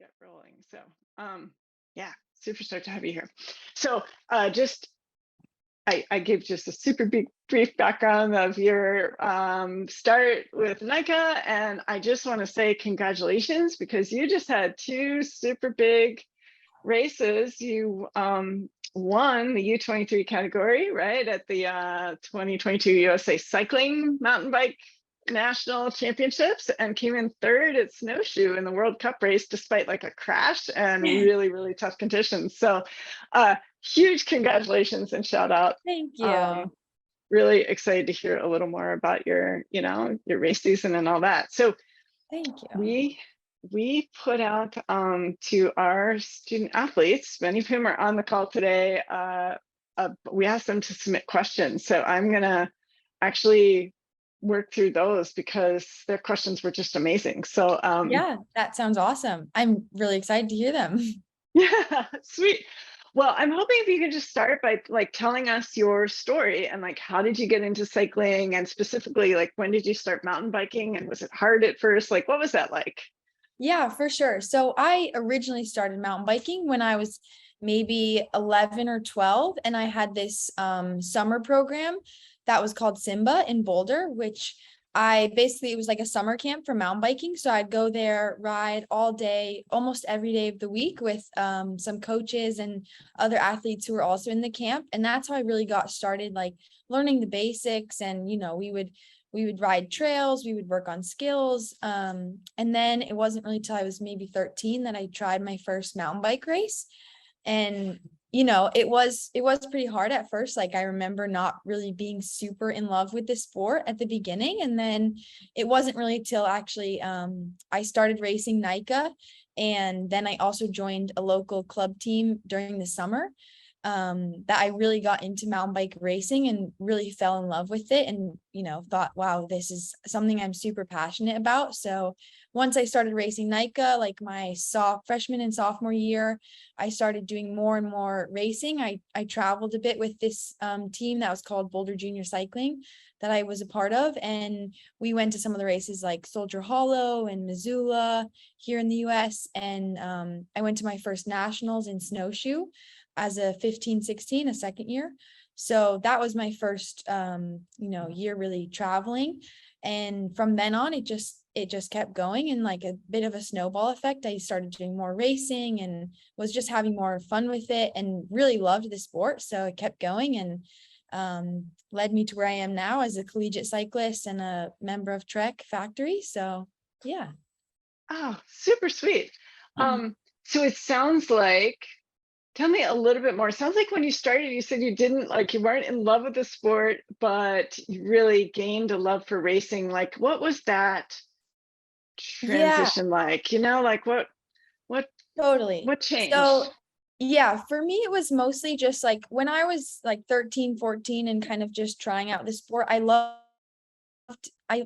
get rolling. So, yeah, super stoked to have you here. So, just I gave just a super big brief background of your start with NICA, and I just want to say congratulations because you just had two super big races. You won the U23 category, right, at the 2022 USA Cycling Mountain Bike National Championships, and came in third at Snowshoe in the World Cup race despite like a crash and really, really tough conditions. So huge congratulations and shout out. Thank you. Really excited to hear a little more about your, your race season and all that. So Thank you. we put out to our student athletes, many of whom are on the call today, we asked them to submit questions. So I'm gonna actually work through those because their questions were just amazing. So yeah, that sounds awesome. I'm really excited to hear them. yeah, sweet. Well, I'm hoping if you can just start by like telling us your story and like how did you get into cycling, and specifically like when did you start mountain biking, and was it hard at first? Like what was that like? Yeah, for sure. So I originally started mountain biking when I was maybe 11 or 12, and I had this summer program that was called Simba in Boulder, which it was like a summer camp for mountain biking. So I'd go there, ride all day, almost every day of the week with some coaches and other athletes who were also in the camp. And that's how I really got started, like learning the basics. And, we would ride trails, we would work on skills. And then it wasn't really till I was maybe 13 that I tried my first mountain bike race. And it was pretty hard at first. Like I remember not really being super in love with the sport at the beginning. And then it wasn't really till actually I started racing NICA. And then I also joined a local club team during the summer that I really got into mountain bike racing and really fell in love with it, and thought, wow, this is something I'm super passionate about. So once I started racing NICA, like my freshman and sophomore year, I started doing more and more racing. I traveled a bit with this team that was called Boulder Junior Cycling that I was a part of, and we went to some of the races like Soldier Hollow and Missoula here in the US. And I went to my first nationals in Snowshoe as a 15-16, a second year. So that was my first year really traveling. And from then on, it just kept going, and like a bit of a snowball effect. I started doing more racing and was just having more fun with it and really loved the sport. So it kept going and led me to where I am now as a collegiate cyclist and a member of Trek Factory. So yeah. Oh, super sweet. So it sounds like, tell me a little bit more. It sounds like when you started, you said you weren't in love with the sport, but you really gained a love for racing. Like, what was that transition like? Like what Totally. changed? So yeah, for me, it was mostly just like when I was like 13, 14 and kind of just trying out the sport, I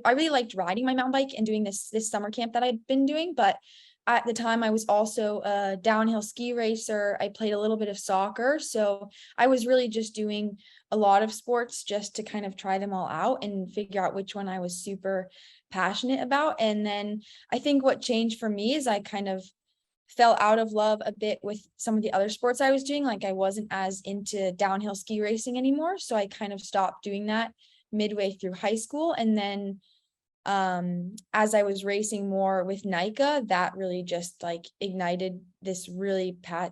really liked riding my mountain bike and doing this summer camp that I'd been doing. But at the time I was also a downhill ski racer. I played a little bit of soccer. So I was really just doing a lot of sports just to kind of try them all out and figure out which one I was super passionate about. And then I think what changed for me is I kind of fell out of love a bit with some of the other sports I was doing. Like I wasn't as into downhill ski racing anymore. So I kind of stopped doing that midway through high school. And then as I was racing more with NICA, that really just like ignited this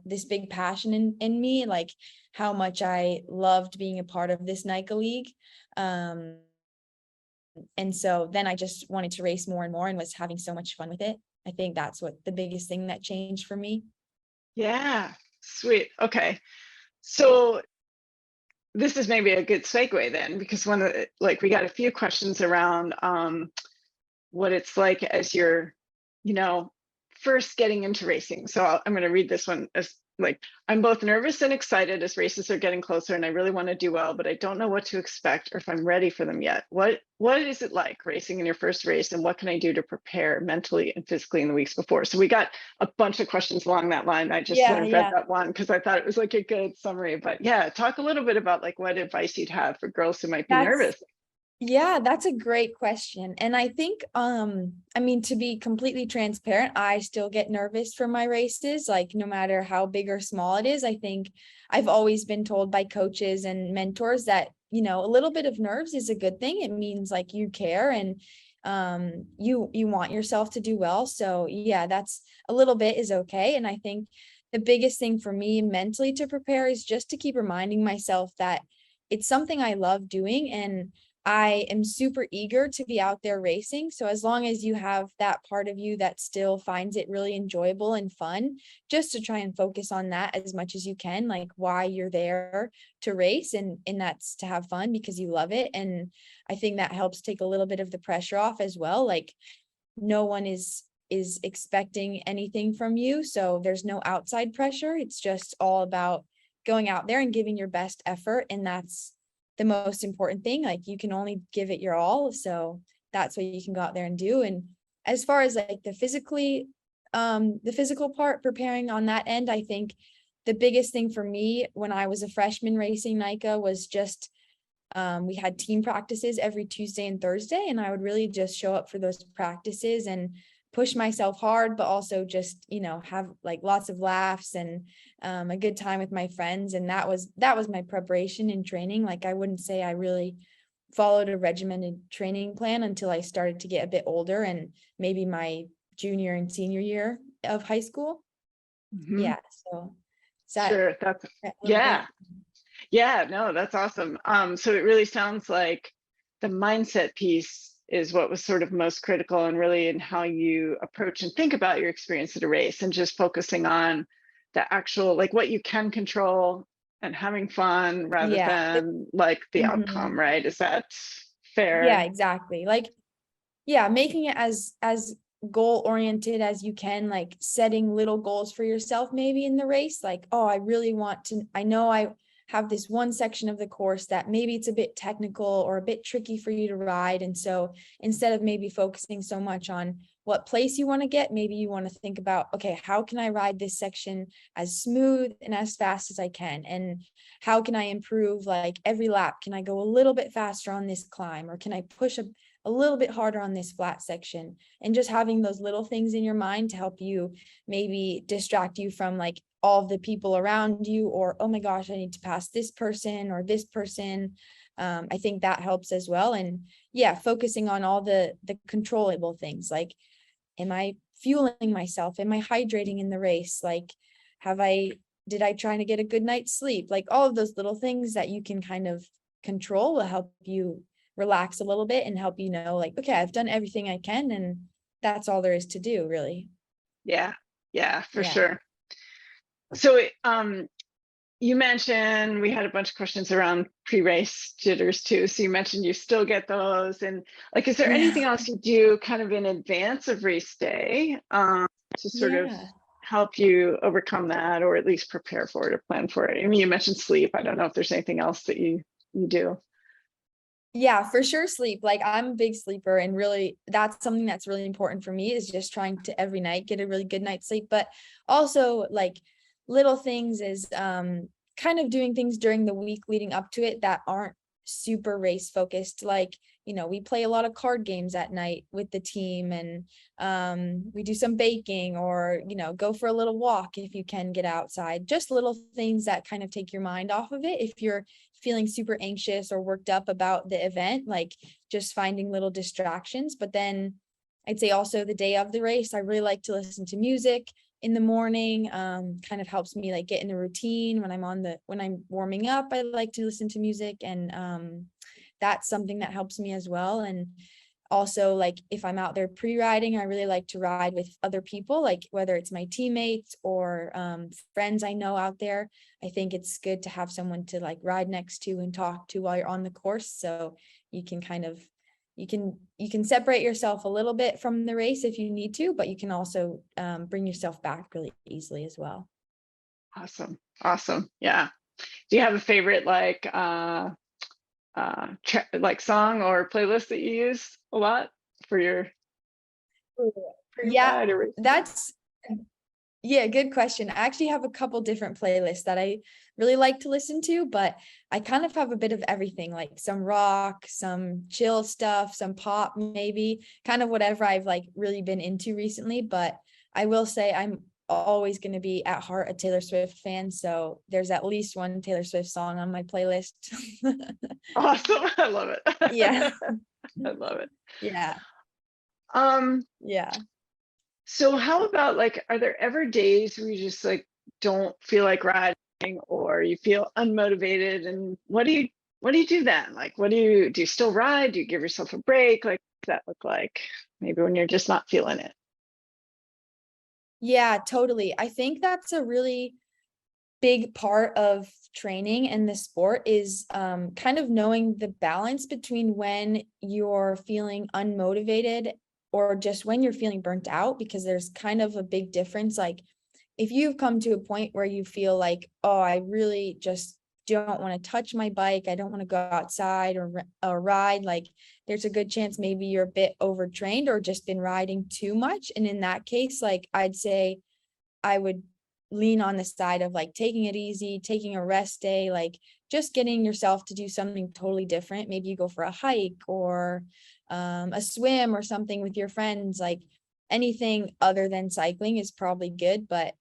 this big passion in me, like how much I loved being a part of this NICA league. And so then I just wanted to race more and more and was having so much fun with it. I think that's what the biggest thing that changed for me. Yeah, sweet. Okay. So this is maybe a good segue then, because we got a few questions around what it's like as you're, first getting into racing. So I'm going to read this one as like, I'm both nervous and excited as races are getting closer, and I really want to do well, but I don't know what to expect or if I'm ready for them yet. What is it like racing in your first race, and what can I do to prepare mentally and physically in the weeks before? So we got a bunch of questions along that line. I just read that one because I thought it was like a good summary. But yeah, talk a little bit about like what advice you'd have for girls who might be nervous. Yeah, that's a great question. And I think, I mean, to be completely transparent, I still get nervous for my races, like no matter how big or small it is. I think I've always been told by coaches and mentors that, a little bit of nerves is a good thing. It means like you care and you want yourself to do well. So yeah, that's a little bit is okay. And I think the biggest thing for me mentally to prepare is just to keep reminding myself that it's something I love doing and I am super eager to be out there racing. So as long as you have that part of you that still finds it really enjoyable and fun, just to try and focus on that as much as you can, like why you're there to race and that's to have fun because you love it. And I think that helps take a little bit of the pressure off as well. Like no one is expecting anything from you. So there's no outside pressure. It's just all about going out there and giving your best effort. And that's the most important thing. Like you can only give it your all. So that's what you can go out there and do. And as far as like the physical part, preparing on that end, I think the biggest thing for me when I was a freshman racing NICA was just we had team practices every Tuesday and Thursday, and I would really just show up for those practices and push myself hard, but also just, have like lots of laughs and a good time with my friends. And that was my preparation and training. Like I wouldn't say I really followed a regimented training plan until I started to get a bit older and maybe my junior and senior year of high school. Mhm. Yeah. So is that Sure. That's, a little bit? yeah. Yeah, no, that's awesome. So it really sounds like the mindset piece is what was sort of most critical and really in how you approach and think about your experience at a race and just focusing on the actual, like what you can control and having fun rather Yeah. than like the Mhm. outcome, right? Is that Yeah, fair? exactly. Like, yeah, making it as goal oriented as you can, like setting little goals for yourself maybe in the race, like, oh, I really want to, I know I have this one section of the course that maybe it's a bit technical or a bit tricky for you to ride. And so instead of maybe focusing so much on what place you want to get, maybe you want to think about, okay, how can I ride this section as smooth and as fast as I can? And how can I improve like every lap? Can I go a little bit faster on this climb, or can I push a little bit harder on this flat section? And just having those little things in your mind to help you maybe distract you from like all of the people around you, or oh my gosh, I need to pass this person or this person. I think that helps as well. And yeah, focusing on all the controllable things, like am I fueling myself, am I hydrating in the race, like have I did I try to get a good night's sleep? Like all of those little things that you can kind of control will help you relax a little bit and help you know, like, okay, I've done everything I can and that's all there is to do, really. Yeah, yeah, for Yeah. sure. So you mentioned we had a bunch of questions around pre-race jitters too. So you mentioned you still get those, and like, is there anything Yeah. else you do kind of in advance of race day to sort of Yeah. help you overcome that, or at least prepare for it or plan for it? I mean, you mentioned sleep. I don't know if there's anything else that you do. Yeah, for sure sleep. Like I'm a big sleeper and really that's something that's really important for me is just trying to every night get a really good night's sleep. But also like little things is kind of doing things during the week leading up to it that aren't super race focused. Like, we play a lot of card games at night with the team and we do some baking or, go for a little walk if you can get outside. Just little things that kind of take your mind off of it. If you're feeling super anxious or worked up about the event, like just finding little distractions. But then I'd say also the day of the race, I really like to listen to music in the morning. Kind of helps me like get in the routine when I'm warming up. I like to listen to music and that's something that helps me as well. And also like if I'm out there pre-riding, I really like to ride with other people, like whether it's my teammates or friends I know out there. I think it's good to have someone to like ride next to and talk to while you're on the course, so you can kind of you can separate yourself a little bit from the race if you need to, but you can also bring yourself back really easily as well. Awesome, awesome. Yeah. Do you have a favorite like song or playlist that you use a lot for your Yeah, pre-ride or race day? that's Yeah, good question. I actually have a couple different playlists that I really like to listen to, but I kind of have a bit of everything, like some rock, some chill stuff, some pop, maybe kind of whatever I've like really been into recently. But I will say I'm always going to be at heart a Taylor Swift fan. So there's at least one Taylor Swift song on my playlist. Awesome. I love it. Yeah. I love it. Yeah. Um, Yeah. so how about like, are there ever days where you just like don't feel like riding or you feel unmotivated? And what do you do then? Like, do you still ride? Do you give yourself a break? Like, what does that look like? Maybe when you're just not feeling it. Yeah, totally. I think that's a really big part of training and the sport is kind of knowing the balance between when you're feeling unmotivated or just when you're feeling burnt out, because there's kind of a big difference. Like if you've come to a point where you feel like, oh, I really just don't want to touch my bike, I don't want to go outside or ride, like there's a good chance maybe you're a bit overtrained or just been riding too much. And in that case, like I'd say I would lean on the side of like taking it easy, taking a rest day, like just getting yourself to do something totally different. Maybe you go for a hike or a swim or something with your friends. Like anything other than cycling is probably good. But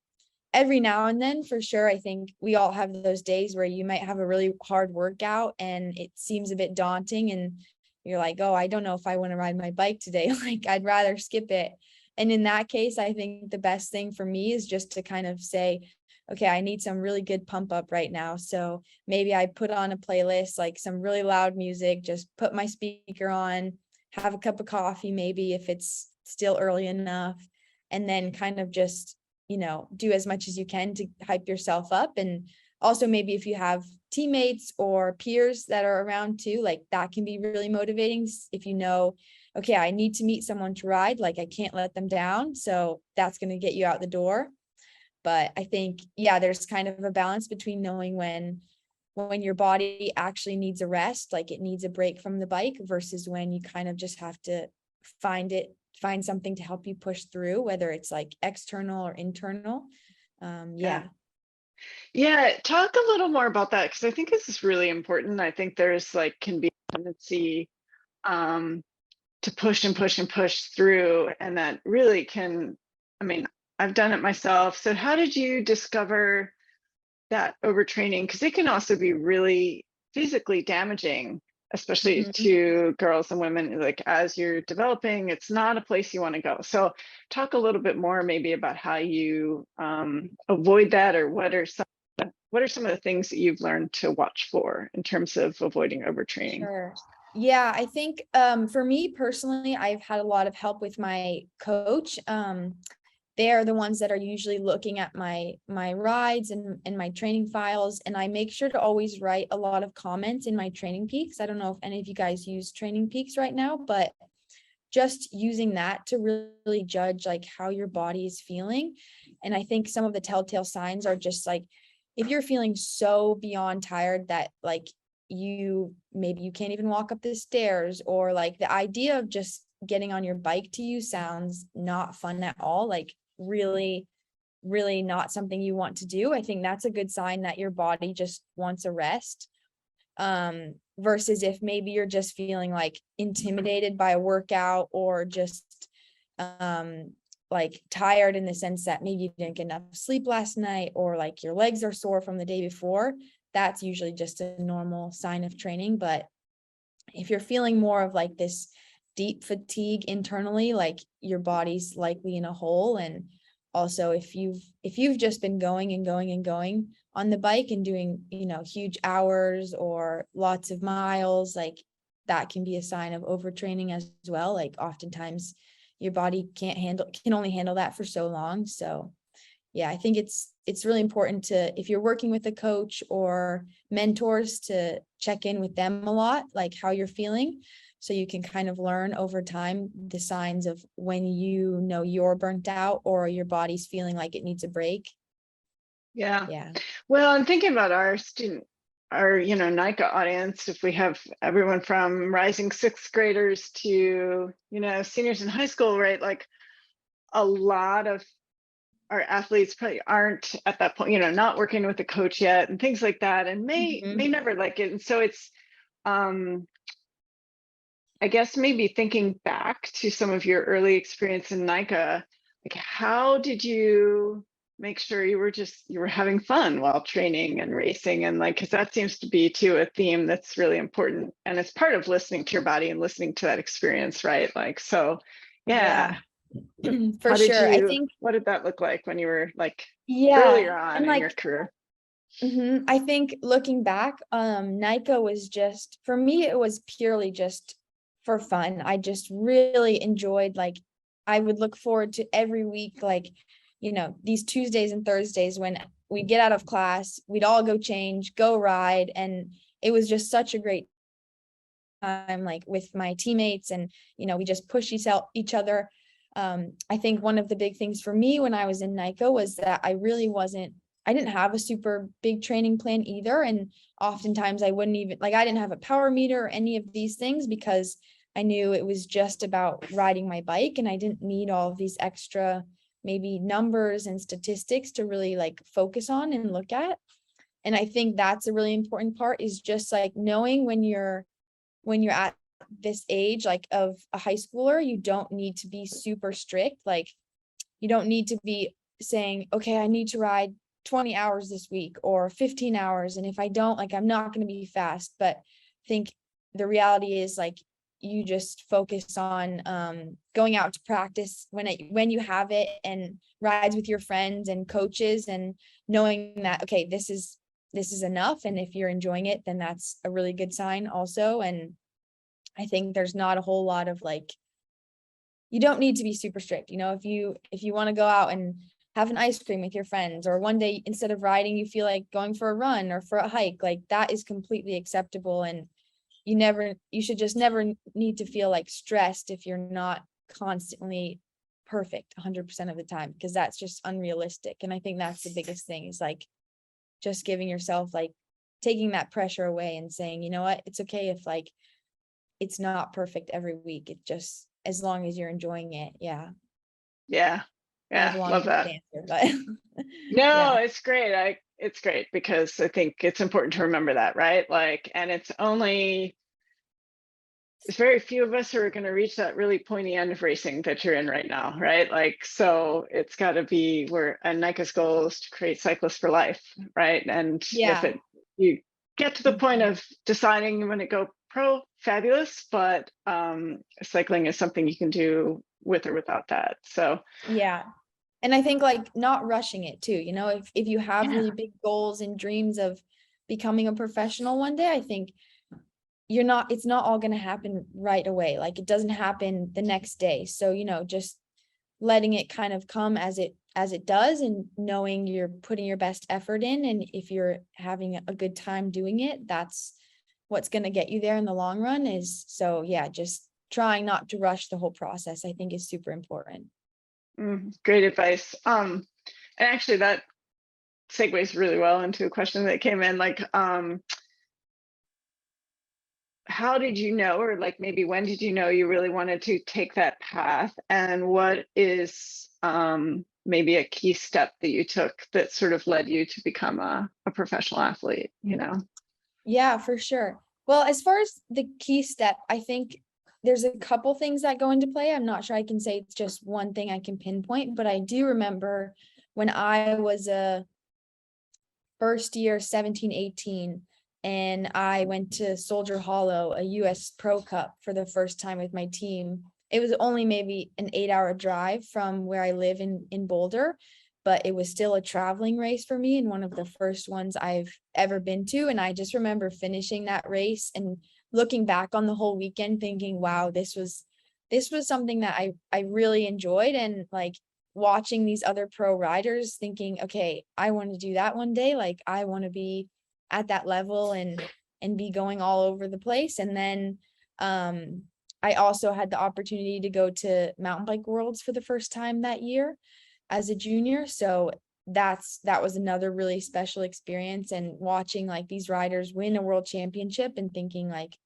every now and then, for sure, I think we all have those days where you might have a really hard workout and it seems a bit daunting and you're like, oh, I don't know if I want to ride my bike today. Like I'd rather skip it. And in that case, I think the best thing for me is just to kind of say, okay, I need some really good pump up right now. So maybe I put on a playlist, like some really loud music, just put my speaker on, have a cup of coffee, maybe if it's still early enough, and then kind of just, do as much as you can to hype yourself up. And also maybe if you have teammates or peers that are around too, like that can be really motivating if you know, okay, I need to meet someone to ride, like I can't let them down. So that's going to get you out the door. But I think, yeah, there's kind of a balance between knowing when your body actually needs a rest, like it needs a break from the bike, versus when you kind of just have to find something to help you push through, whether it's like external or internal. Yeah. Yeah, talk a little more about that because I think this is really important. I think there's like can be a tendency um to push and push and push through, and that really can, I mean, I've done it myself. So how did you discover that overtraining? Because it can also be really physically damaging, especially Mhm. to girls and women. Like as you're developing, it's not a place you want to go. So talk a little bit more maybe about how you avoid that, or what are some of the things that you've learned to watch for in terms of avoiding overtraining? Sure. Yeah, I think for me personally, I've had a lot of help with my coach. They are the ones that are usually looking at my rides and my training files, and I make sure to always write a lot of comments in my Training Peaks. I don't know if any of you guys use Training Peaks right now, but just using that to really judge like how your body is feeling. And I think some of the telltale signs are just like if you're feeling so beyond tired that like maybe you can't even walk up the stairs, or like the idea of just getting on your bike to you sounds not fun at all, like really really not something you want to do. I think that's a good sign that your body just wants a rest. Versus if maybe you're just feeling like intimidated by a workout, or just um like tired in the sense that maybe you didn't get enough sleep last night, or like your legs are sore from the day before, that's usually just a normal sign of training. But if you're feeling more of like this deep fatigue internally, like your body's likely in a hole. And also if you've just been going and going and going on the bike and doing, huge hours or lots of miles, like that can be a sign of overtraining as well. Like oftentimes your body can only handle that for so long. So yeah, I think it's really important to, if you're working with a coach or mentors, to check in with them a lot, like how you're feeling, so you can kind of learn over time the signs of when you're burnt out or your body's feeling like it needs a break. Yeah. Yeah. Well, I'm thinking about our NICA audience. If we have everyone from rising sixth graders to, seniors in high school, right? Like a lot of our athletes probably aren't at that point, not working with a coach yet and things like that, and may Mhm. never like it. And so it's, um, I guess maybe thinking back to some of your early experience in NICA, like how did you make sure you were having fun while training and racing, and like, because that seems to be too a theme that's really important, and it's part of listening to your body and listening to that experience, right? Like, so Yeah, yeah. for sure. I think, What did that look like when you were like yeah. earlier on And in like, your career? I think looking back, NICA was just, for me, it was purely just for fun. I just really enjoyed, like, I would look forward to every week, like, these Tuesdays and Thursdays when we get out of class, we'd all go change, go ride. And it was just such a great time, like with my teammates, and, we just push each other. I think one of the big things for me when I was in NICA was that I didn't have a super big training plan either. And oftentimes I wouldn't even, like, I didn't have a power meter or any of these things because I knew it was just about riding my bike, and I didn't need all of these extra maybe numbers and statistics to really like focus on and look at. And I think that's a really important part, is just like knowing when you're at this age, like of a high schooler, you don't need to be super strict. Like, you don't need to be saying, okay, I need to ride 20 hours this week or 15 hours. And if I don't, like, I'm not going to be fast. But I think the reality is, like, you just focus on going out to practice when you have it, and rides with your friends and coaches, and knowing that, okay, this is enough. And if you're enjoying it, then that's a really good sign also. And I think there's not a whole lot of like, you don't need to be super strict. If you want to go out and have an ice cream with your friends, or one day instead of riding, you feel like going for a run or for a hike, like that is completely acceptable. And you should just never need to feel like stressed if you're not constantly perfect 100% of the time, because that's just unrealistic. And I think that's the biggest thing, is like just giving yourself, like, taking that pressure away and saying, you know what, it's okay if like it's not perfect every week. It just, as long as you're enjoying it. Yeah. Yeah. Kind of Yeah. a Love long-winded that. answer, but No, yeah. it's great. It's great because I think it's important to remember that, right? Like, and it's very few of us who are going to reach that really pointy end of racing that you're in right now, right? Like, so it's got to be where, and NICA's goal is to create cyclists for life, right? And if Yeah. you get to the point Mhm. of deciding you want to go pro, fabulous, but cycling is something you can do with or without that. So Yeah. And I think like not rushing it too, if you have yeah, really big goals and dreams of becoming a professional one day, I think it's not all going to happen right away. Like, it doesn't happen the next day. So, just letting it kind of come as it does, and knowing you're putting your best effort in. And if you're having a good time doing it, that's what's going to get you there in the long run. So yeah, just trying not to rush the whole process, I think, is super important. great advice. And actually that segues really well into a question that came in, like, how did you know, or like maybe when did you know you really wanted to take that path, and what is maybe a key step that you took that sort of led you to become a professional athlete, Yeah, for sure. Well, as far as the key step, I think there's a couple things that go into play. I'm not sure I can say it's just one thing I can pinpoint, but I do remember when I was a first year, 17, 18, and I went to Soldier Hollow, a US Pro Cup, for the first time with my team. It was only maybe an 8-hour drive from where I live in Boulder, but it was still a traveling race for me, and one of the first ones I've ever been to. And I just remember finishing that race and looking back on the whole weekend thinking, wow, this was something that I really enjoyed. And like, watching these other pro riders thinking, okay, I want to do that one day. Like, I want to be at that level and be going all over the place. And then I also had the opportunity to go to mountain bike worlds for the first time that year as a junior. So that was another really special experience, and watching like these riders win a world championship and thinking like,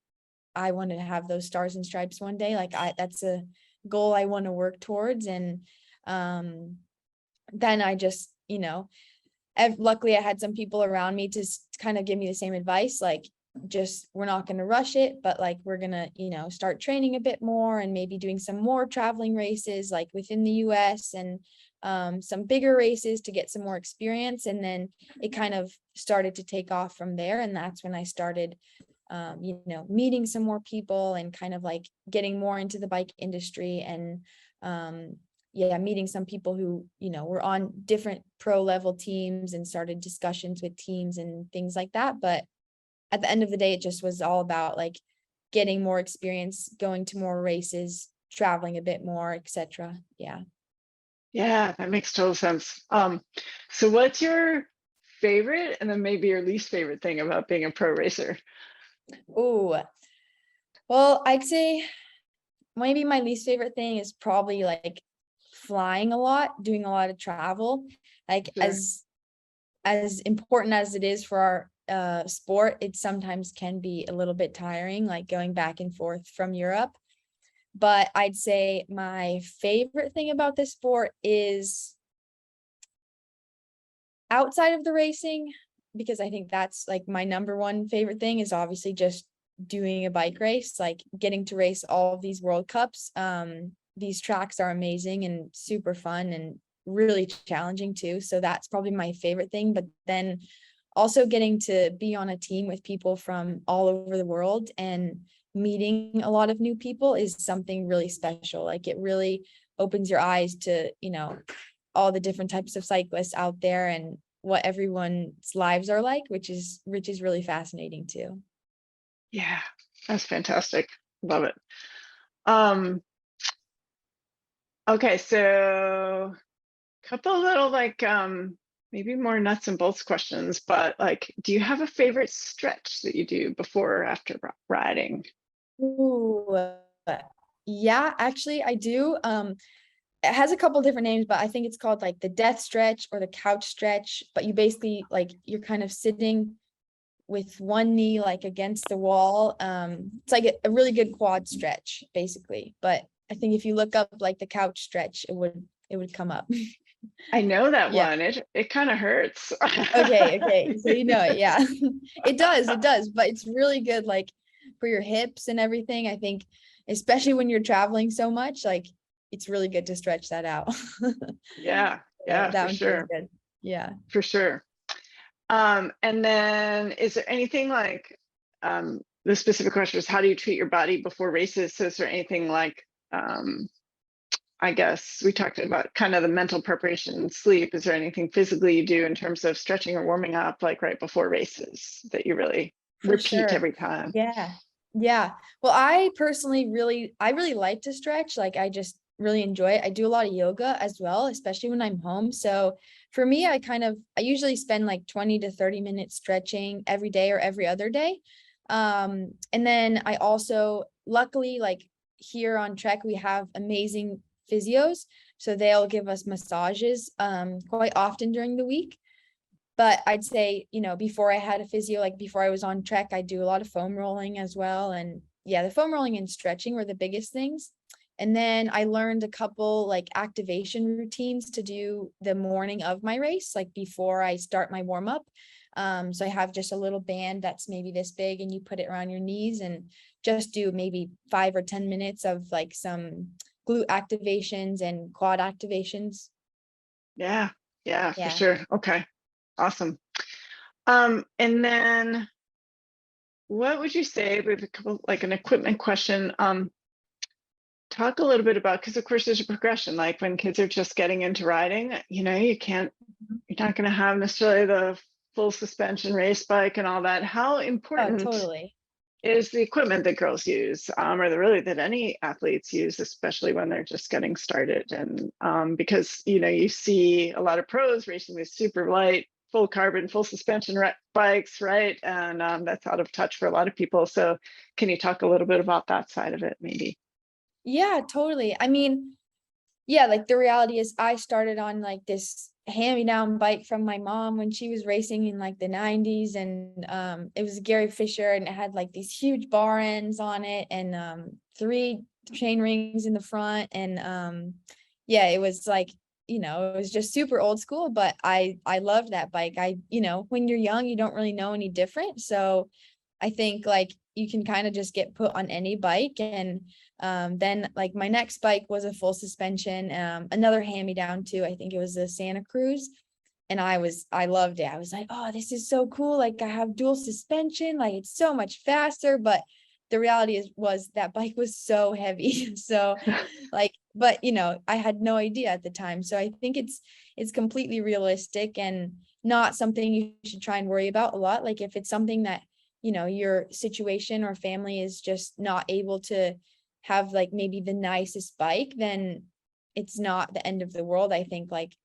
I want to have those stars and stripes one day. Like, that's a goal I want to work towards. And then I just, luckily I had some people around me to kind of give me the same advice, like, just, we're not going to rush it, but like, we're going to, start training a bit more and maybe doing some more traveling races like within the US and some bigger races to get some more experience. And then it kind of started to take off from there. And that's when I started, meeting some more people and kind of like getting more into the bike industry and, meeting some people who, were on different pro level teams and started discussions with teams and things like that. But at the end of the day, it just was all about like getting more experience, going to more races, traveling a bit more, etc. Yeah. Yeah, that makes total sense. So what's your favorite and then maybe your least favorite thing about being a pro racer? Oh, well, I'd say maybe my least favorite thing is probably like flying a lot, doing a lot of travel. Like Sure. as important as it is for our sport, it sometimes can be a little bit tiring, like going back and forth from Europe. But I'd say my favorite thing about this sport is outside of the racing, because I think that's like my number one favorite thing is obviously just doing a bike race, like getting to race all of these World Cups. These tracks are amazing and super fun and really challenging too. So that's probably my favorite thing. But then also getting to be on a team with people from all over the world and meeting a lot of new people is something really special. Like it really opens your eyes to, all the different types of cyclists out there and what everyone's lives are like, which is really fascinating too. Yeah, that's fantastic. Love it. Okay, so a couple little like maybe more nuts and bolts questions, but like, do you have a favorite stretch that you do before or after riding? Ooh, yeah, actually I do. It has a couple different names, but I think it's called like the death stretch or the couch stretch. But you basically like you're kind of sitting with one knee like against the wall. It's like a really good quad stretch, basically. But I think if you look up like the couch stretch, it would come up. I know that Yeah. one. It kind of hurts. Okay. So you know it, yeah. It does, but it's really good like for your hips and everything. I think, especially when you're traveling so much, like it's really good to stretch that out. Yeah, So yeah, that for one's really sure. good. Yeah. For sure. And then is there anything like the specific question is how do you treat your body before races? So is there anything like I guess we talked about kind of the mental preparation and sleep. Is there anything physically you do in terms of stretching or warming up like right before races that you really For repeat sure. every time? Yeah. Yeah. Well, I personally really like to stretch. Like I just really enjoy it. I do a lot of yoga as well, especially when I'm home. So for me, I usually spend like 20 to 30 minutes stretching every day or every other day. And then I also luckily like here on Trek, we have amazing physios. So they'll give us massages quite often during the week. But I'd say, before I had a physio, like before I was on Trek, I do a lot of foam rolling as well. And yeah, the foam rolling and stretching were the biggest things. And then I learned a couple like activation routines to do the morning of my race, like before I start my warm up. So I have just a little band that's maybe this big and you put it around your knees and just do maybe 5 or 10 minutes of like some glute activations and quad activations. Yeah, yeah, for Yeah. sure. Okay, awesome. And then what would you say with a couple like an equipment question? Talk a little bit about because of course there's a progression. Like when kids are just getting into riding, you're not going to have necessarily the full suspension race bike and all that. How Oh, important totally. is the equipment that girls use, or really that any athletes use, especially when they're just getting started? And because you see a lot of pros racing these super light, full carbon, full suspension bikes, right? And that's out of touch for a lot of people. So, can you talk a little bit about that side of it, maybe? Yeah, totally. I mean, yeah, like the reality is I started on like this hand-me-down bike from my mom when she was racing in like the 90s and it was Gary Fisher and it had like these huge bar ends on it and 3 chain rings in the front and yeah, it was like it was just super old school, but I loved that bike. When you're young, you don't really know any different. So I think like you can kind of just get put on any bike. And then like my next bike was a full suspension, another hand-me-down too. I think it was a Santa Cruz. And I loved it. I was like, oh, this is so cool. Like I have dual suspension, like it's so much faster. But the reality was that bike was so heavy. So like, but I had no idea at the time. So I think it's completely realistic and not something you should try and worry about a lot. Like if it's something that, your situation or family is just not able to have like maybe the nicest bike, then it's not the end of the world. I think like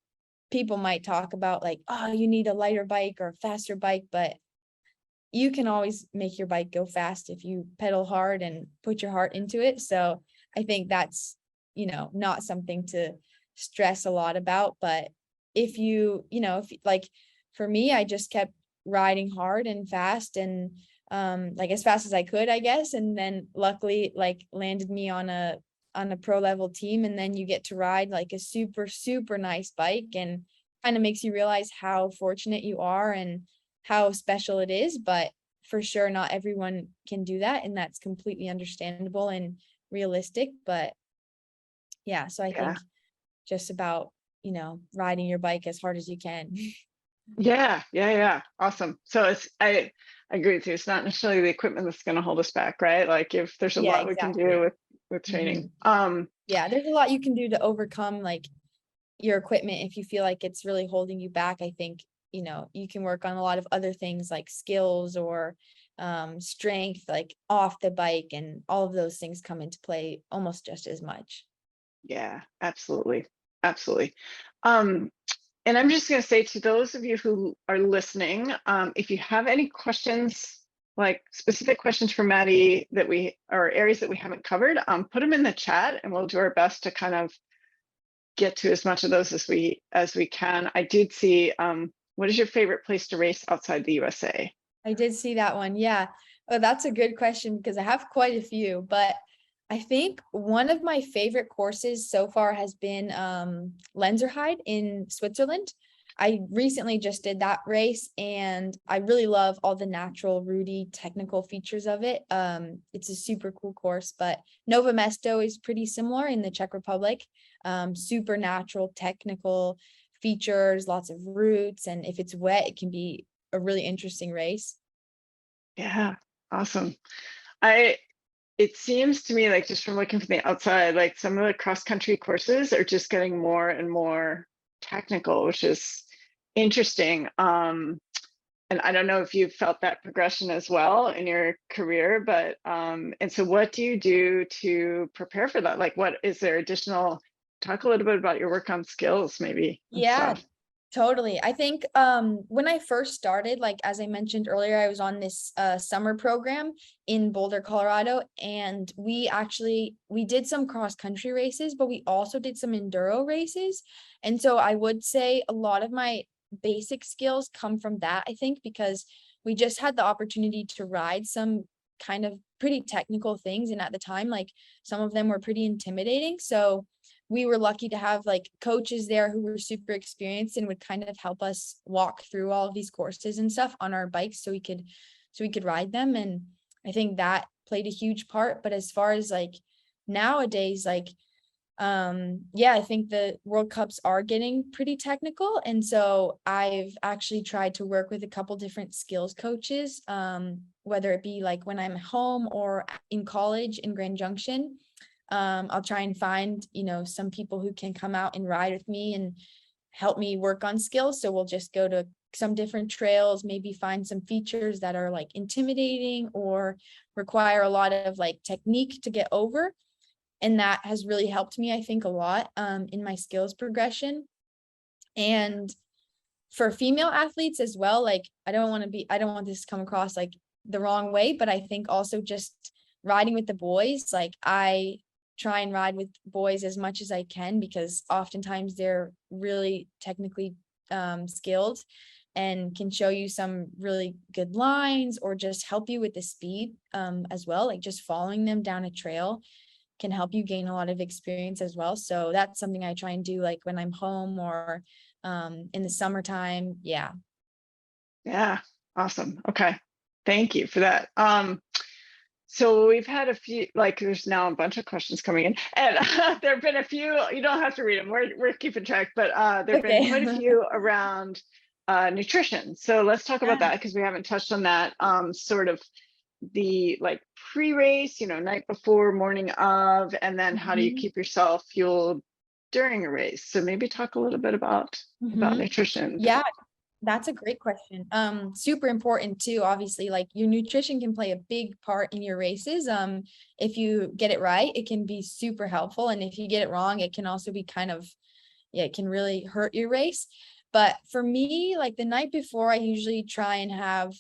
people might talk about like, oh, you need a lighter bike or a faster bike, but you can always make your bike go fast if you pedal hard and put your heart into it. So I think that's, not something to stress a lot about. But if if like for me, I just kept riding hard and fast and like as fast as I could, I guess. And then luckily like landed me on a pro level team. And then you get to ride like a super, super nice bike and kind of makes you realize how fortunate you are and how special it is. But for sure, not everyone can do that. And that's completely understandable and realistic. But yeah, so I Yeah. think just about, riding your bike as hard as you can. Yeah. Awesome. So I agree with you. It's not necessarily the equipment that's going to hold us back, right? Like if there's a Yeah, lot we can exactly. do with training. Yeah, there's a lot you can do to overcome like your equipment if you feel like it's really holding you back. I think, you can work on a lot of other things like skills or strength, like off the bike, and all of those things come into play almost just as much. Yeah, absolutely. Absolutely. Um, and I'm just going to say to those of you who are listening, if you have any questions, like specific questions for Maddie or areas that we haven't covered, put them in the chat and we'll do our best to kind of get to as much of those as we can. I did see, what is your favorite place to race outside the USA? I did see that one. Yeah. Oh, that's a good question because I have quite a few, but I think one of my favorite courses so far has been Lenzerheide in Switzerland. I recently just did that race and I really love all the natural, rooty, technical features of it. It's a super cool course, but Novo Mesto is pretty similar in the Czech Republic. Super natural, technical features, lots of roots, and if it's wet, it can be a really interesting race. Yeah, awesome. It seems to me like just from looking from the outside, like some of the cross country courses are just getting more and more technical, which is interesting. And I don't know if you've felt that progression as well in your career, but and so what do you do to prepare for that? Like what is there additional, talk a little bit about your work on skills maybe and Yeah, stuff. totally. I think when I first started, like as I mentioned earlier, I was on this summer program in Boulder, Colorado, and we did some cross country races, but we also did some enduro races. And so I would say a lot of my basic skills come from that, I think, because we just had the opportunity to ride some kind of pretty technical things. And at the time, like some of them were pretty intimidating. So we were lucky to have like coaches there who were super experienced and would kind of help us walk through all of these courses and stuff on our bikes so we could ride them. And I think that played a huge part. But as far as like nowadays, like I think the World Cups are getting pretty technical. And so I've actually tried to work with a couple different skills coaches, whether it be like when I'm home or in college in Grand Junction. I'll try and find, some people who can come out and ride with me and help me work on skills. So we'll just go to some different trails, maybe find some features that are like intimidating or require a lot of like technique to get over. And that has really helped me, I think, a lot in my skills progression. And for female athletes as well, like I don't want this to come across like the wrong way, but I think also just riding with the boys, like I try and ride with boys as much as I can because oftentimes they're really technically skilled and can show you some really good lines or just help you with the speed as well, like just following them down a trail can help you gain a lot of experience as well. So that's something I try and do like when I'm home or in the summertime. Yeah. Yeah. Awesome. Okay. Thank you for that. So we've had a few, like there's now a bunch of questions coming in, and there've been a few, you don't have to read them, we're keeping track, but there've been Okay. quite a few around nutrition. So let's talk about Yeah. that, because we haven't touched on that. Sort of the like pre-race, night before, morning of, and then how do you Mhm. keep yourself fueled during a race? So maybe talk a little bit about Mhm. nutrition. Yeah, that's a great question. Super important too, obviously, like your nutrition can play a big part in your races. If you get it right, it can be super helpful. And if you get it wrong, it can also be kind of, yeah, it can really hurt your race. But for me, like the night before, I usually try and have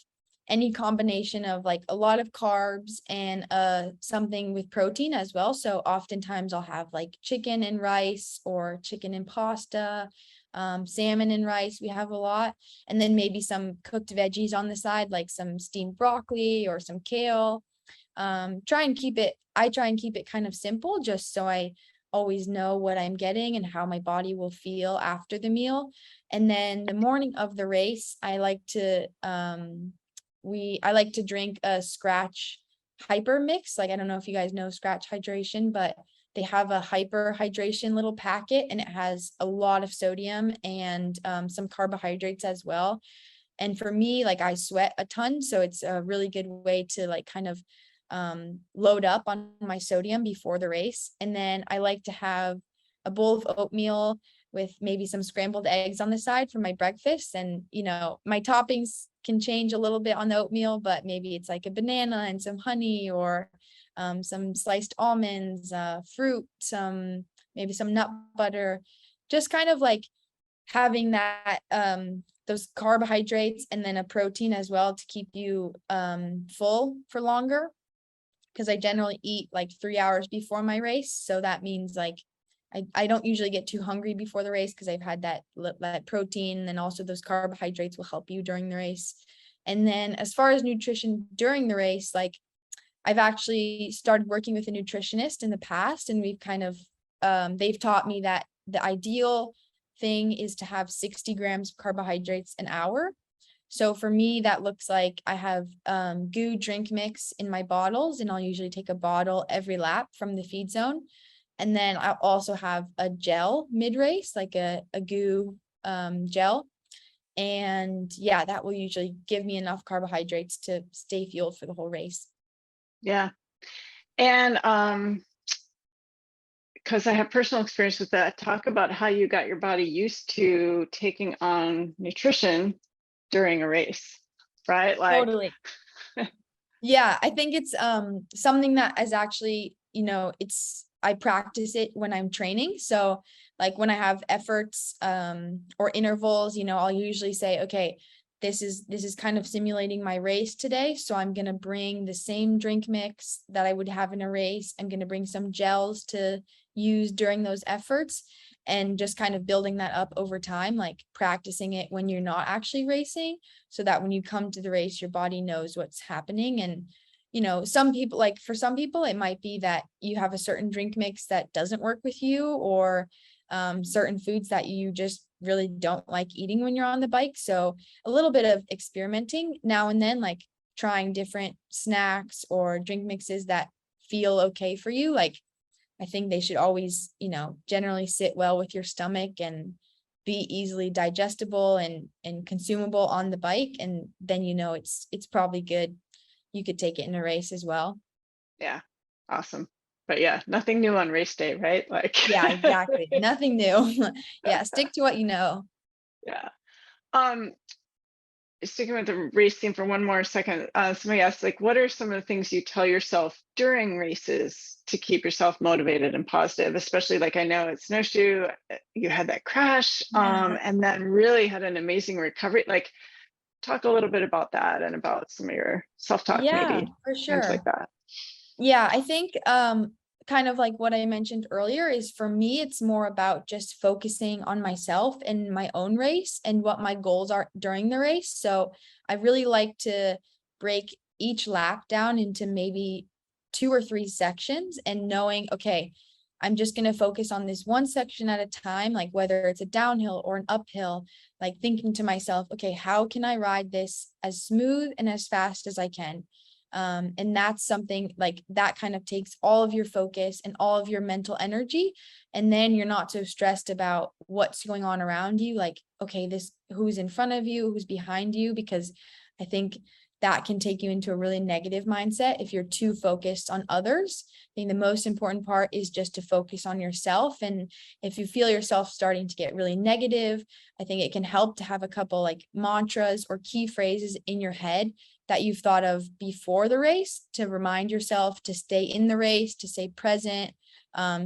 any combination of like a lot of carbs and something with protein as well. So oftentimes I'll have like chicken and rice or chicken and pasta, salmon and rice. We have a lot. And then maybe some cooked veggies on the side, like some steamed broccoli or some kale. I try and keep it kind of simple just so I always know what I'm getting and how my body will feel after the meal. And then the morning of the race, I like to drink a Scratch Hyper mix. Like I don't know if you guys know Scratch Hydration, but they have a hyper hydration little packet and it has a lot of sodium and some carbohydrates as well. And for me, like I sweat a ton, so it's a really good way to like kind of load up on my sodium before the race. And then I like to have a bowl of oatmeal with maybe some scrambled eggs on the side for my breakfast. And, my toppings can change a little bit on the oatmeal, but maybe it's like a banana and some honey or some sliced almonds, fruit, maybe some nut butter, just kind of like having that those carbohydrates and then a protein as well to keep you full for longer, because I generally eat like 3 hours before my race. So that means like I don't usually get too hungry before the race because I've had that protein, and also those carbohydrates will help you during the race. And then as far as nutrition during the race, like I've actually started working with a nutritionist in the past, and we've kind of they've taught me that the ideal thing is to have 60 grams of carbohydrates an hour. So for me, that looks like I have GU drink mix in my bottles, and I'll usually take a bottle every lap from the feed zone. And then I also have a gel mid-race, like a GU gel. And yeah, that will usually give me enough carbohydrates to stay fueled for the whole race. Yeah. And because I have personal experience with that, talk about how you got your body used to taking on nutrition during a race, right? Like, Totally. Yeah, I think it's something that is actually, I practice it when I'm training. So like when I have efforts or intervals, I'll usually say, okay, this is kind of simulating my race today. So I'm gonna bring the same drink mix that I would have in a race. I'm gonna bring some gels to use during those efforts, and just kind of building that up over time, like practicing it when you're not actually racing, so that when you come to the race, your body knows what's happening. And, some people, like for some people, it might be that you have a certain drink mix that doesn't work with you, or certain foods that you just really don't like eating when you're on the bike. So a little bit of experimenting now and then, like trying different snacks or drink mixes that feel okay for you. Like I think they should always, generally sit well with your stomach and be easily digestible and consumable on the bike. And then, it's probably good. You could take it in a race as well. yeah, awesome. But yeah, nothing new on race day, right? Like, Yeah, exactly. Nothing new. Yeah, stick to what you know. yeah. Um, Sticking with the race theme for one more second, somebody asked, like, what are some of the things you tell yourself during races to keep yourself motivated and positive? Especially, like, I know at Snowshoe, you had that crash, and then really had an amazing recovery. Like, talk a little bit about that and about some of your self-talk, Yeah, maybe, for things like sure. that. Yeah, I think kind of like what I mentioned earlier is, for me, it's more about just focusing on myself and my own race and what my goals are during the race. So I really like to break each lap down into maybe 2 or 3 sections and knowing, okay, I'm just going to focus on this one section at a time, like whether it's a downhill or an uphill, like thinking to myself, okay, how can I ride this as smooth and as fast as I can? And that's something like that kind of takes all of your focus and all of your mental energy. And then you're not so stressed about what's going on around you. Like, okay, who's in front of you, who's behind you, because I think that can take you into a really negative mindset if you're too focused on others. I think the most important part is just to focus on yourself. And if you feel yourself starting to get really negative, I think it can help to have a couple like mantras or key phrases in your head that you've thought of before the race to remind yourself to stay in the race, to stay present.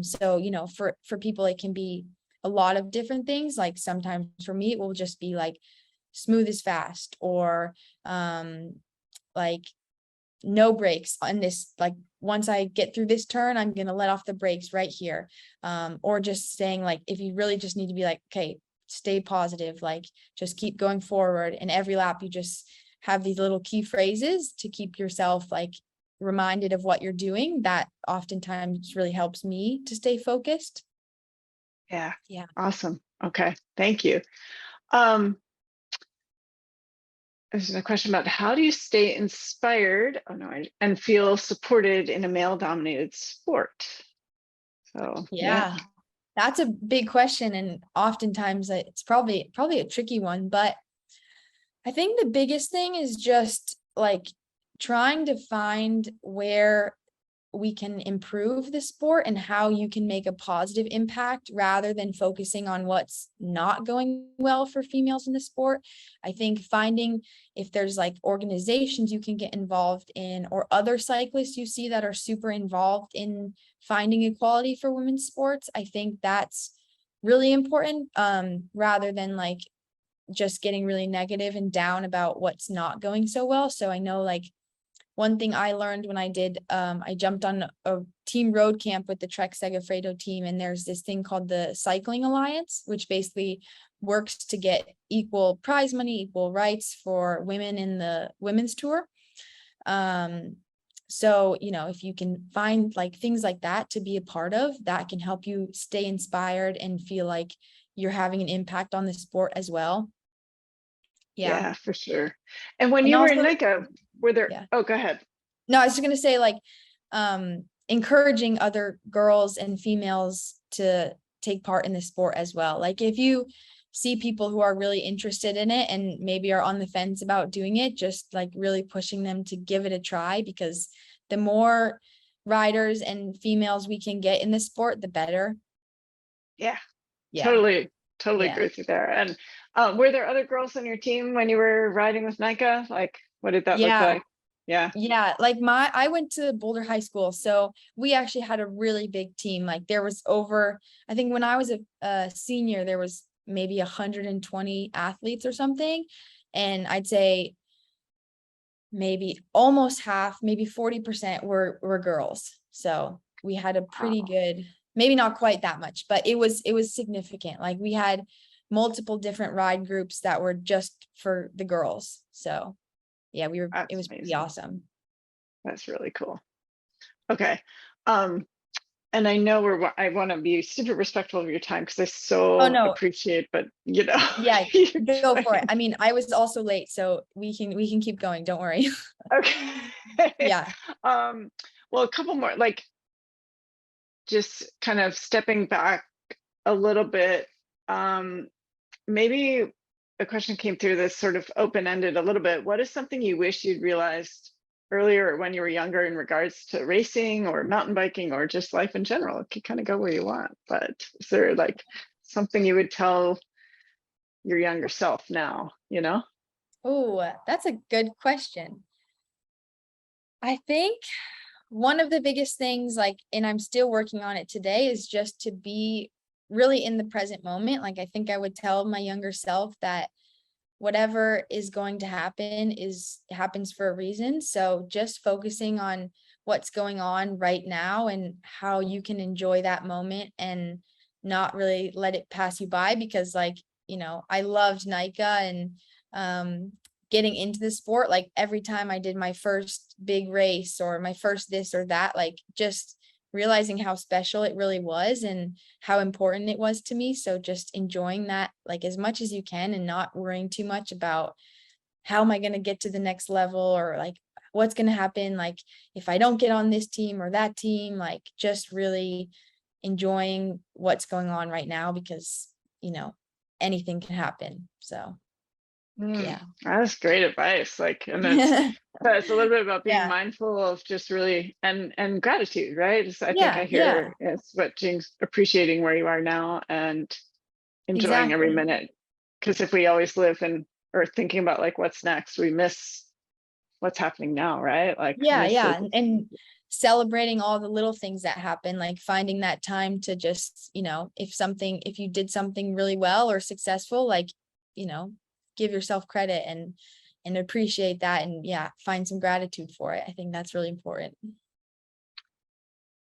So, for people, it can be a lot of different things. Like sometimes for me, it will just be like smooth is fast, or like no brakes on this, like once I get through this turn, I'm going to let off the brakes right here. Or just saying, like, if you really just need to be like, okay, stay positive, like just keep going forward. And every lap you just have these little key phrases to keep yourself like reminded of what you're doing. That oftentimes really helps me to stay focused. Yeah. Yeah. Awesome. Okay. Thank you. There's a question about how do you stay inspired and feel supported in a male-dominated sport? So Yeah, that's a big question. And oftentimes it's probably a tricky one, but I think the biggest thing is just like trying to find where we can improve the sport and how you can make a positive impact rather than focusing on what's not going well for females in the sport. I think finding if there's like organizations you can get involved in or other cyclists you see that are super involved in finding equality for women's sports, I think that's really important, rather than like just getting really negative and down about what's not going so well. So I know like one thing I learned when I jumped on a team road camp with the Trek Segafredo team, and there's this thing called the Cycling Alliance, which basically works to get equal prize money, equal rights for women in the women's tour. So, if you can find like things like that to be a part of, that can help you stay inspired and feel like you're having an impact on the sport as well. Yeah, for sure. And when And you were in also, NICA, were there, yeah. oh, go ahead. No, I was just going to say like, encouraging other girls and females to take part in the sport as well. Like if you see people who are really interested in it and maybe are on the fence about doing it, just like really pushing them to give it a try, because the more riders and females we can get in the sport, the better. Yeah, Yeah. totally Yeah. agree with you there. And were there other girls on your team when you were riding with NICA? Like, what did that look like? Yeah. Yeah, like I went to Boulder High School, so we actually had a really big team. Like there was I think when I was a senior, there was maybe 120 athletes or something. And I'd say maybe almost half, maybe 40% were girls. So we had a pretty good, maybe not quite that much, but it was significant. Like we had multiple different ride groups that were just for the girls. So yeah, it was pretty awesome. That's really cool. Okay. And I know I want to be super respectful of your time because I appreciate, but Yeah, go for it. I mean, I was also late, so we can keep going. Don't worry. Okay. Yeah. Well, a couple more, like just kind of stepping back a little bit. Maybe a question came through this sort of open-ended a little bit. What is something you wish you'd realized earlier when you were younger in regards to racing or mountain biking or just life in general? It could kind of go where you want, but is there like something you would tell your younger self now, Oh, that's a good question. I think one of the biggest things, like, and I'm still working on it today, is just to be really in the present moment. Like, I think I would tell my younger self that whatever is going to happen happens for a reason. So just focusing on what's going on right now and how you can enjoy that moment and not really let it pass you by, because like, I loved NICA and getting into the sport, like every time I did my first big race or my first this or that, like just realizing how special it really was and how important it was to me. So just enjoying that like as much as you can and not worrying too much about how am I going to get to the next level or like what's going to happen, like if I don't get on this team or that team, like just really enjoying what's going on right now because, you know, anything can happen. So yeah. That's great advice. Like, and it's a little bit about being Yeah. mindful of just really and gratitude, right? I think I Yeah. hear it's what Jing's appreciating where you are now and enjoying every Exactly. minute. Because if we always live in or thinking about like what's next, we miss what's happening now, right? Like Yeah. miss Yeah. it. And celebrating all the little things that happen, like finding that time to just, you know, if you did something really well or successful, like, you know, give yourself credit and appreciate that and yeah, find some gratitude for it. I think that's really important.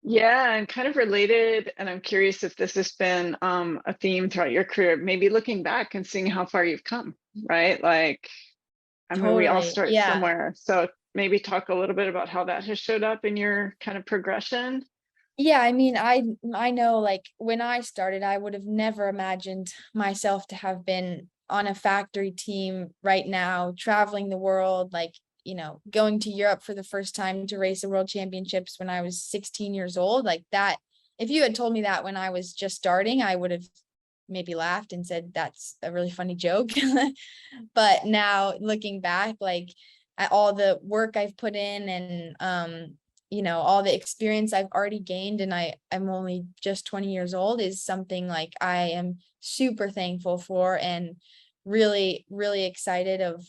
Yeah, and kind of related, and I'm curious if this has been a theme throughout your career, maybe looking back and seeing how far you've come, right? Like, I mean, we all Totally. start Yeah. somewhere. So maybe talk a little bit about how that has showed up in your kind of progression. Yeah, I mean, I know like when I started, I would have never imagined myself to have been on a factory team right now, traveling the world, like, you know, going to Europe for the first time to race the world championships when I was 16 years old. Like that, if you had told me that when I was just starting, I would have maybe laughed and said that's a really funny joke. But now looking back, like at all the work I've put in and you know, all the experience I've already gained and I'm only just 20 years old is something like I am super thankful for and really, really excited of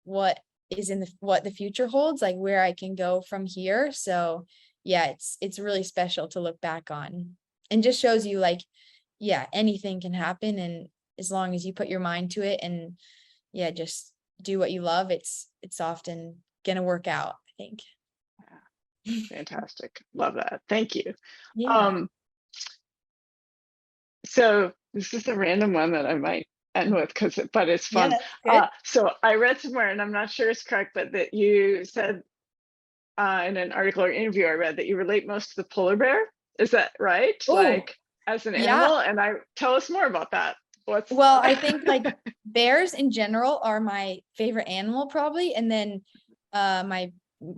what is in what the future holds, like where I can go from here. So yeah, it's really special to look back on and just shows you like, yeah, anything can happen. And as long as you put your mind to it and yeah, just do what you love, it's often gonna work out, I think. Fantastic. Love that. Thank you. Yeah. Um, so this is a random one that I might end with but it's Yeah, fun. that's good. So I read somewhere, and I'm not sure it's correct, but that you said in an article or interview I read that you relate most to the polar bear. Is that right? Oh, Like as an yeah. animal? And tell us more about that. What's Well, I think like bears in general are my favorite animal probably. And then my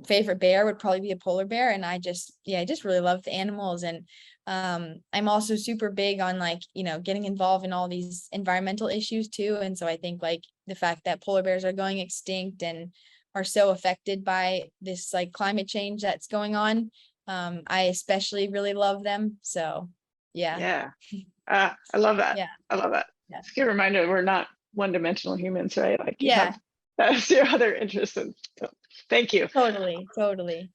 favorite bear would probably be a polar bear. And I just really love the animals. And I'm also super big on like, you know, getting involved in all these environmental issues too. And so I think like the fact that polar bears are going extinct and are so affected by this like climate change that's going on. I especially really love them. So yeah. yeah. I love that. Yeah. I love that. Yeah. It's a good reminder we're not one-dimensional humans, right? Like you Yeah. have that's your other interest. And so thank you. Totally, totally.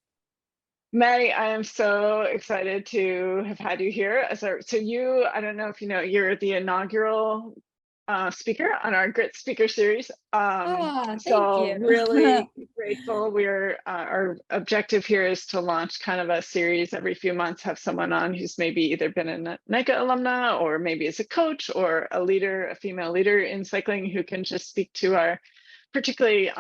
Maddie, I am so excited to have had you here. So you, I don't know if you know, you're the inaugural speaker on our GRiT speaker series. Ah, thank So you. really grateful. We're our objective here is to launch kind of a series every few months, have someone on who's maybe either been a NICA alumna or maybe is a coach or a leader, a female leader in cycling who can just speak to our particularly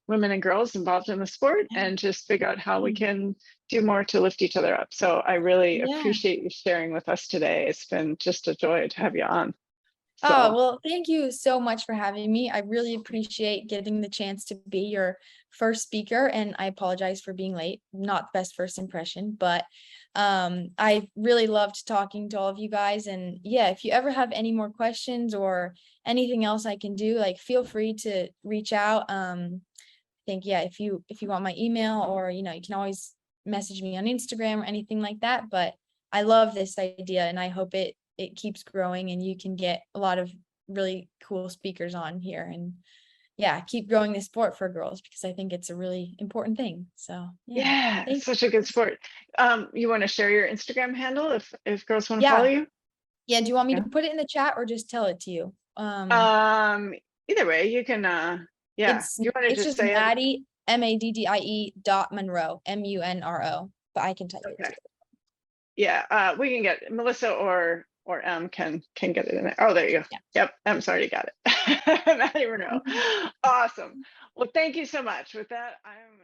women and girls involved in the sport and just figure out how we can do more to lift each other up. So I really Yeah. appreciate you sharing with us today. It's been just a joy to have you on. Oh, So well, thank you so much for having me. I really appreciate getting the chance to be your first speaker, and I apologize for being late. Not the best first impression, but I really loved talking to all of you guys. And yeah, if you ever have any more questions or anything else I can do, like feel free to reach out. I think yeah, if you want my email or you know, you can always message me on Instagram or anything like that. But I love this idea and I hope it keeps growing and you can get a lot of really cool speakers on here and yeah, keep growing the sport for girls because I think it's a really important thing. So yeah, yeah, it's thank such a good sport. You want to share your Instagram handle if girls want to follow yeah. you? Yeah. Do you want me Yeah. to put it in the chat or just tell it to you? Um, either way, you can yeah. You want to It's just just say it? Maddie Maddie.Munro Munro, but I can type it Okay. too. Yeah, we can get Melissa or or M can get it in there. Oh, there you go. Yeah. Yep, M's already got it. Maddie Munro. Awesome. Well, thank you so much. With that, I'm